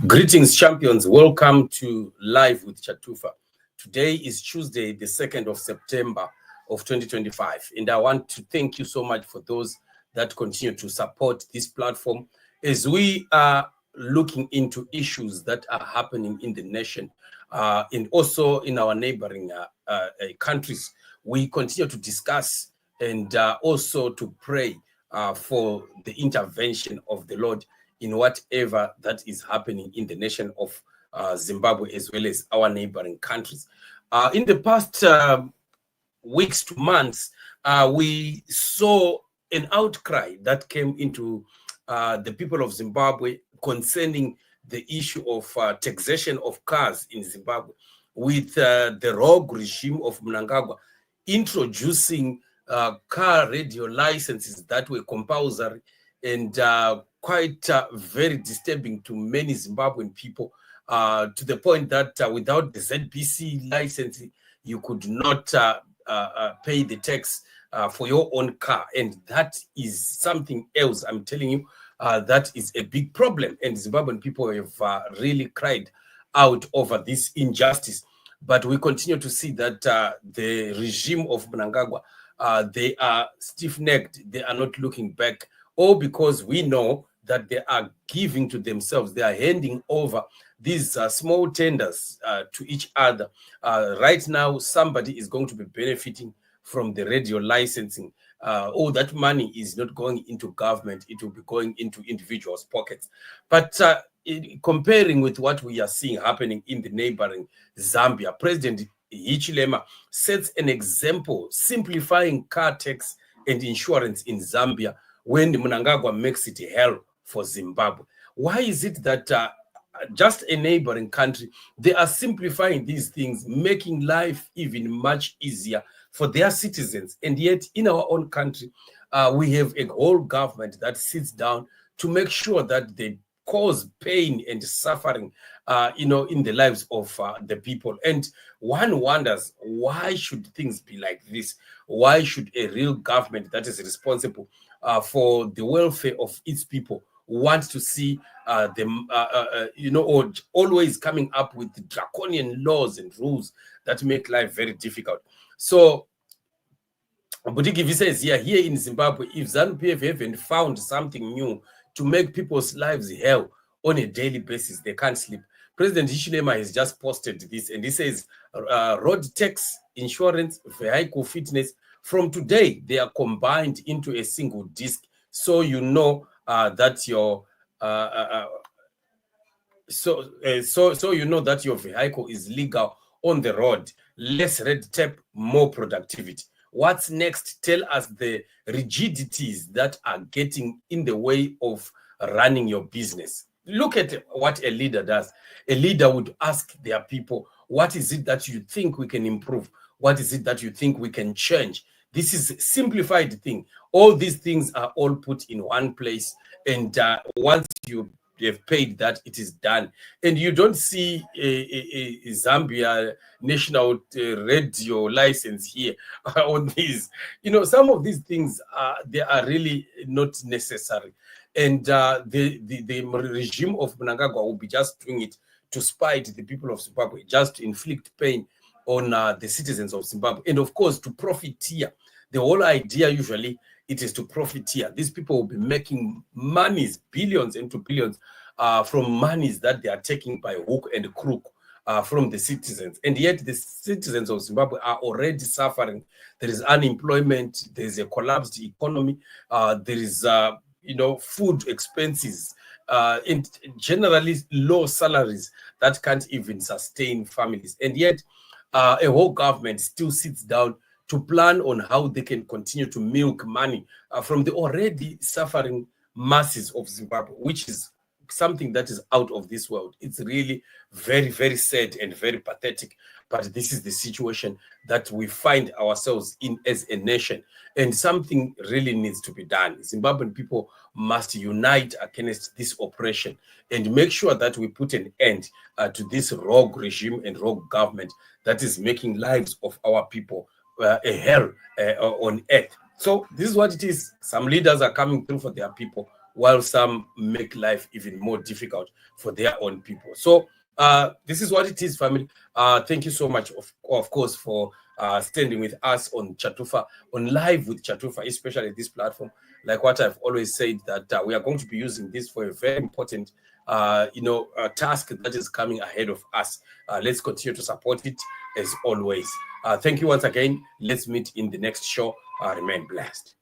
Greetings, champions. Welcome to Live with Chatufa. Today is Tuesday, the 2nd of September of 2025. And I want to thank you so much for those that continue to support this platform as we are looking into issues that are happening in the nation and also in our neighboring countries. We continue to discuss and also to pray for the intervention of the Lord in whatever that is happening in the nation of Zimbabwe, as well as our neighboring countries. In the past weeks to months, we saw an outcry that came into the people of Zimbabwe concerning the issue of taxation of cars in Zimbabwe, with the rogue regime of Mnangagwa introducing car radio licenses that were compulsory and quite very disturbing to many Zimbabwean people, to the point that without the ZBC license, you could not pay the tax for your own car. And that is something else, I'm telling you, that is a big problem. And Zimbabwean people have really cried out over this injustice. But we continue to see that the regime of Mnangagwa, they are stiff-necked, they are not looking back, all because we know that they are giving to themselves. They are handing over these small tenders to each other. Right now, somebody is going to be benefiting from the radio licensing. All that money is not going into government. It will be going into individuals' pockets. But comparing with what we are seeing happening in the neighboring Zambia, President Hichilema sets an example, simplifying car tax and insurance in Zambia when Mnangagwa makes it hell for Zimbabwe. Why is it that just a neighboring country, they are simplifying these things, making life even much easier for their citizens? And yet in our own country, we have a whole government that sits down to make sure that they cause pain and suffering, in the lives of the people. And one wonders, why should things be like this? Why should a real government that is responsible for the welfare of its people want to see them, or always coming up with draconian laws and rules that make life very difficult? So Budigivi says here in Zimbabwe, if ZANU-PF haven't found something new to make people's lives hell on a daily basis, they can't sleep. President Hichilema has just posted this, and he says road tax, insurance, vehicle fitness, from today they are combined into a single disc, so you know that your so you know that your vehicle is legal on the road. Less red tape, more productivity. What's next? Tell us the rigidities that are getting in the way of running your business. Look at what a leader does. A leader would ask their people, what is it that you think we can improve? What is it that you think we can change? This is a simplified thing. All these things are all put in one place. And once you have paid that, it is done. And you don't see a Zambia national radio license here on these. Some of these things, they are really not necessary. And the regime of Mnangagwa will be just doing it to spite the people of Zimbabwe, just to inflict pain on the citizens of Zimbabwe, and of course to profiteer. The whole idea usually it is to profiteer. These people will be making monies, billions into billions, from monies that they are taking by hook and crook from the citizens. And yet the citizens of Zimbabwe are already suffering. There is unemployment, there is a collapsed economy, there is food expenses, and generally low salaries that can't even sustain families. And yet a whole government still sits down to plan on how they can continue to milk money from the already suffering masses of Zimbabwe, which is something that is out of this world. It's really very, very sad and very pathetic. But this is the situation that we find ourselves in as a nation. And something really needs to be done. Zimbabwean people must unite against this oppression and make sure that we put an end to this rogue regime and rogue government that is making lives of our people a hell on earth. So this is what it is. Some leaders are coming through for their people, while some make life even more difficult for their own people. So this is what it is, family. Thank you so much, of course, for standing with us on Chatufa, on Live with Chatufa, especially this platform. Like what I've always said, that we are going to be using this for a very important task that is coming ahead of us. Let's continue to support it as always. Thank you once again. Let's meet in the next show. Remain blessed.